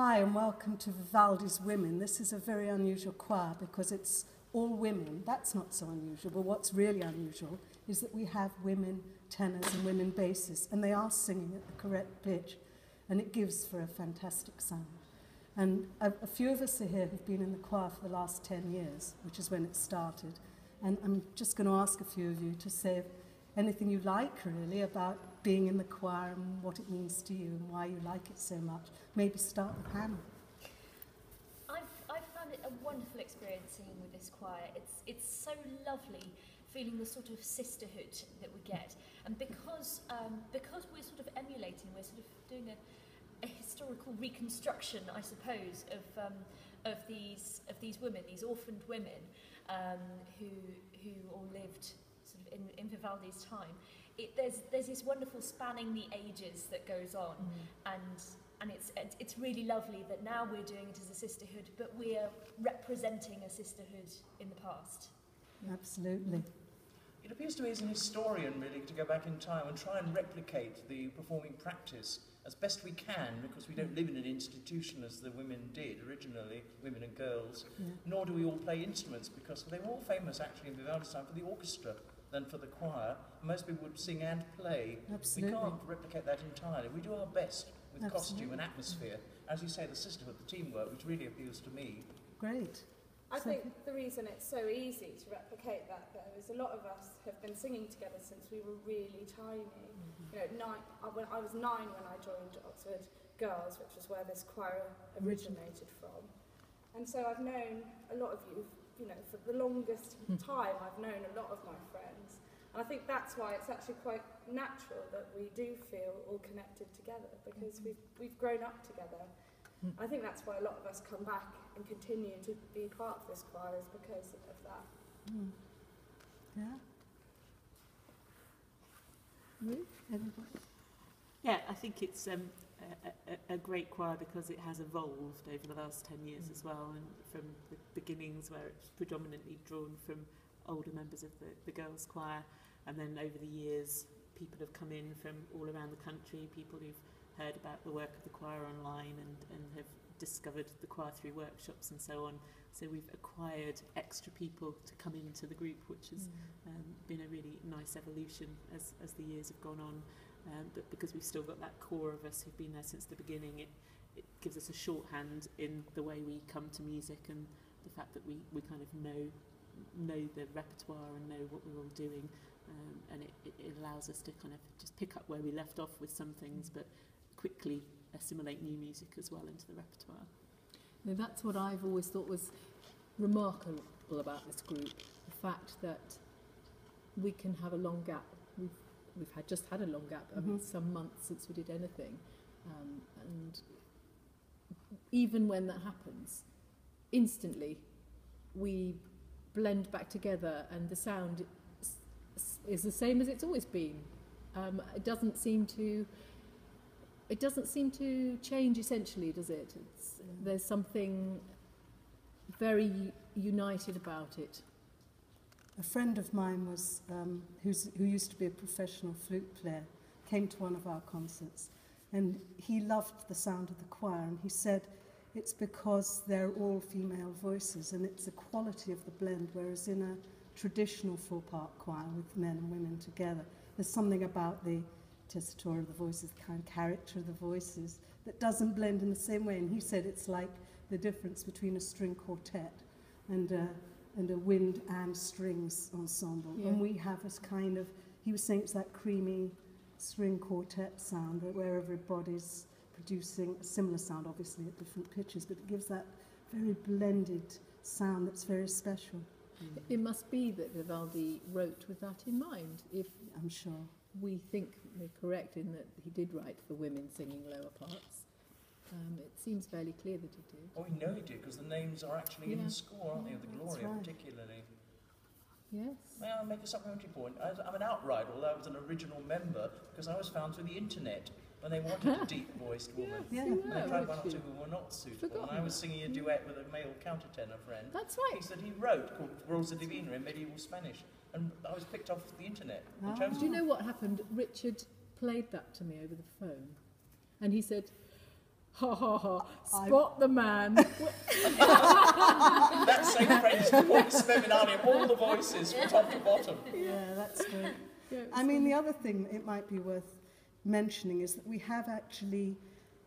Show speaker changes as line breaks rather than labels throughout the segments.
Hi and welcome to Vivaldi's Women. This is a very unusual choir because it's all women. That's not so unusual, but what's really unusual is that we have women tenors and women basses, and they are singing at the correct pitch, and it gives for a fantastic sound. And a few of us are here who've been in the choir for the last 10 years, which is when it started. And I'm just going to ask a few of you to say anything you like, really, about being in the choir and what it means to you and why you like it so much. Maybe start with Hannah.
I've found it a wonderful experience singing with this choir. It's so lovely feeling the sort of sisterhood that we get, and because we're sort of emulating, we're sort of doing a historical reconstruction, I suppose, of these women, these orphaned women who all lived sort of in Vivaldi's time. There's this wonderful spanning the ages that goes on, and it's really lovely that now we're doing it as a sisterhood, but we're representing a sisterhood in the past.
Absolutely.
It appears to me as an historian, really, to go back in time and try and replicate the performing practice as best we can, because we don't live in an institution as the women did originally, women and girls, nor do we all play instruments, because they were all famous, actually, in Vivaldi's time for the orchestra than for the choir. Most people would sing and play.
Absolutely.
We can't replicate that entirely. We do our best with
Absolutely.
costume and atmosphere. As you say, the sisterhood, the teamwork, which really appeals to me.
Great.
I think the reason it's so easy to replicate that, though, is a lot of us have been singing together since we were really tiny. You know, when I was 9 when I joined Oxford Girls, which is where this choir originated from. And so I've known a lot of you, you know, for the longest time I've known a lot of my friends. And I think that's why it's actually quite natural that we do feel all connected together, because we've grown up together. I think that's why a lot of us come back and continue to be part of this choir, is because of that.
Yeah. Ruth, anybody?
Yeah, I think it's a great choir because it has evolved over the last 10 years as well, and from the beginnings where it's predominantly drawn from older members of the girls' choir, and then over the years people have come in from all around the country, people who've heard about the work of the choir online and have discovered the choir through workshops and so on. So we've acquired extra people to come into the group, which has been a really nice evolution as the years have gone on. But because we've still got that core of us who've been there since the beginning, it gives us a shorthand in the way we come to music, and the fact that we kind of know the repertoire and know what we're all doing, and it allows us to kind of just pick up where we left off with some things, but quickly assimilate new music as well into the repertoire.
Now, that's what I've always thought was remarkable about this group, the fact that we can have a long gap. We've just had a long gap, I mean, some months since we did anything, and even when that happens, instantly we blend back together, and the sound is the same as it's always been. It doesn't seem to change essentially, does it? There's something very united about it.
A friend of mine was, who used to be a professional flute player, came to one of our concerts, and he loved the sound of the choir, and he said it's because they're all female voices, and it's the quality of the blend, whereas in a traditional four-part choir with men and women together, there's something about the tessitura of the voices, the kind of character of the voices, that doesn't blend in the same way. And he said it's like the difference between a string quartet and a wind and strings ensemble.
Yeah.
And we have this kind of, he was saying it's that creamy string quartet sound where everybody's producing a similar sound, obviously at different pitches, but it gives that very blended sound that's very special.
It must be that Vivaldi wrote with that in mind, if
I'm sure.
we think we're correct in that he did write for women singing lower parts. It seems fairly clear that he did.
Oh, we know he did, because the names are actually in the score, aren't they, of the Gloria,
right.
particularly.
Yes.
May I make a supplementary point? I'm an outright, although I was an original member, because I was found through the internet when they wanted a deep-voiced woman.
Yeah.
You
And
were,
they tried one or
weren't
two
you?
who were not suitable,
Forgotten
and I was
that.
singing a duet with a male countertenor friend.
That's right.
Piece that he wrote called Rosa Divina in medieval Spanish, and I was picked off the internet. and
Ah.
chosen.
Do you know what happened? Richard played that to me over the phone, and he said, Ha ha ha, spot the man.
That same phrase voice feminale, all the voices from top to bottom.
Yeah, that's great.
Yeah,
I mean, the other thing it might be worth mentioning is that we have actually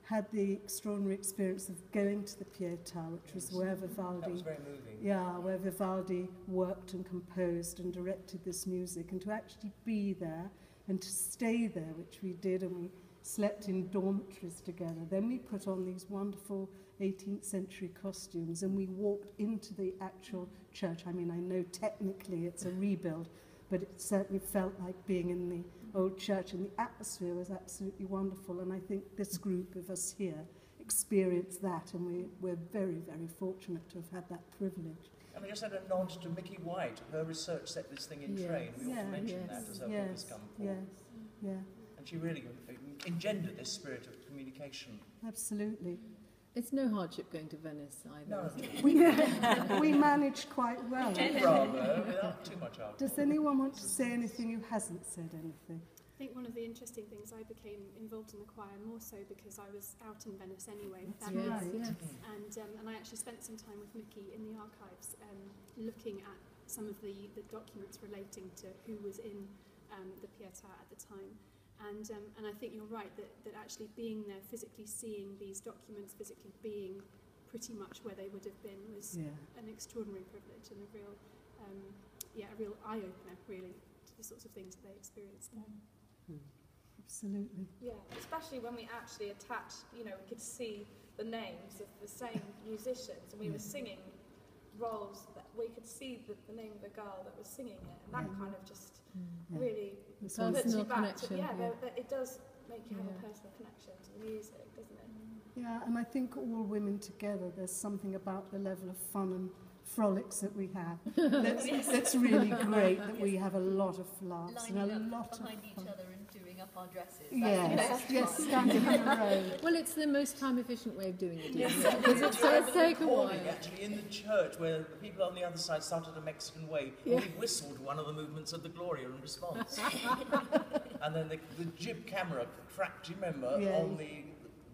had the extraordinary experience of going to the Pietà, which was where Vivaldi...
That was very moving.
Yeah, where Vivaldi worked and composed and directed this music, and to actually be there and to stay there, which we did, and we slept in dormitories together. Then we put on these wonderful 18th century costumes and we walked into the actual church. I mean, I know technically it's a rebuild, but it certainly felt like being in the old church, and the atmosphere was absolutely wonderful. And I think this group of us here experienced that, and we're very, very fortunate to have had that privilege.
And we just had a nod to Mickey White. Her research set this thing in
Yes.
train. We
Yeah,
often mention
yes,
that as our book has come forward.
Yeah,
And she really engendered this spirit of communication.
absolutely.
It's no hardship going to Venice either.
No,
is it?
We managed quite well.
rather, without too much argument.
Does anyone want to say anything who hasn't said anything?
I think one of the interesting things, I became involved in the choir more so because I was out in Venice anyway.
That's
Yes,
right.
yes.
And I actually spent some time with Mickey in the archives looking at some of the documents relating to who was in the Pietà at the time. And I think you're right that actually being there, physically seeing these documents, physically being pretty much where they would have been was
Yeah.
an extraordinary privilege and a real eye-opener really to the sorts of things that they experienced there.
Absolutely.
Yeah, especially when we actually attached, we could see the names of the same musicians, and we were singing roles that we could see the name of the girl that was singing it, and that kind of just
Yeah.
really
It's
Personal
puts you back
connection,
to,
yeah.
it does make you have
Yeah.
a personal connection to the music, doesn't it?
Yeah, and I think all women together, there's something about the level of fun and frolics that we have. That's really great, that we have a lot of laughs and a
Lining
lot
up
of
behind each
fun.
other and doing up our dresses. That's
Yes, yes, standing in a row.
Well, it's the most time-efficient way of doing it,
Yes,
isn't it? Because it does take a while.
Recording, actually, in the church where the people on the other side started a Mexican way,
Yeah.
and we whistled one of the movements of the Gloria in response. And then the jib camera cracked, do you remember,
Yeah.
on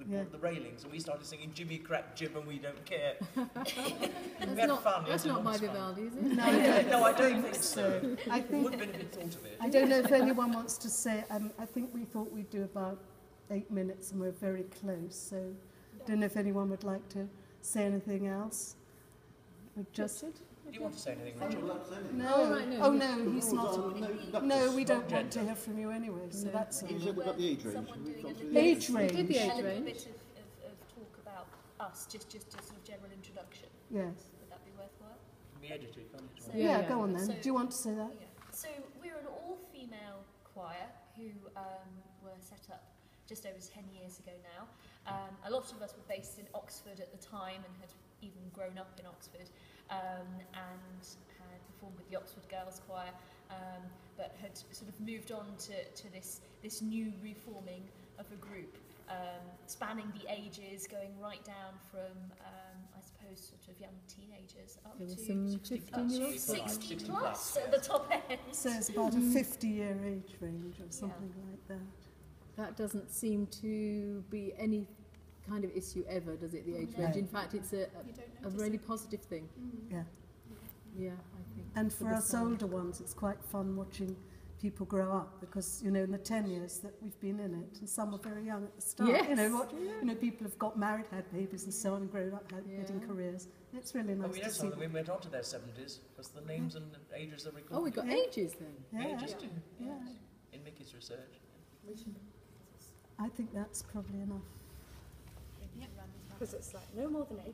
Yeah.
the railings, and we started singing Jimmy Crack Jib and We Don't Care. We
That's
had
not,
fun.
that's
it was
not by
enormous fun.
Vivaldi, is it?
No,
No, I don't think so.
I
It
think
would have been a good thought of it.
I don't know if anyone wants to say. I think we thought we'd do about 8 minutes, and we're very close. So, I don't know if anyone would like to say anything else. Just
Do you want to say anything, Richard?
no.
Oh, right, no,
Oh
he-
no, he's not. No, we don't want to hear from you anyway. So
No.
that's all.
You said about the age range.
Someone doing a little
Age
We
range.
did the
a
age
little
range.
bit of talk about us, just a sort of general introduction.
Yes.
Would that be worthwhile?
The editor, can't you?
So-
Yeah,
Yeah,
go on then.
So-
Do you want to say that?
Yeah. So we're an all-female choir who were set up just over 10 years ago now. A lot of us were based in Oxford at the time and had even grown up in Oxford, and had performed with the Oxford Girls Choir, but had sort of moved on to this new reforming of a group, spanning the ages, going right down from I suppose sort of young teenagers up
There were
to
some
60
15-year-olds.
plus.
60
60
plus
plus,
at the top end.
So it's about a 50-year age range or something like that.
That doesn't seem to be any kind of issue ever, does it, the age
No.
range? In fact, it's a
You don't notice
really
it.
positive thing.
Yeah.
Yeah, I think.
And for
the
us
sound.
older ones, it's quite fun watching people grow up, because in the 10 years that we've been in it, and some are very young at the start.
Yes.
People have got married, had babies, and so on, and grown up, getting
Yeah.
careers. It's really
And
nice
we know
to
some
see.
of them went on to their 70s, because the names and ages are recorded.
Oh, we've got
Yeah.
ages then.
Yeah,
Ages too,
yeah.
yes. In Mickey's research.
I think that's probably enough.
Because it's like no more than 8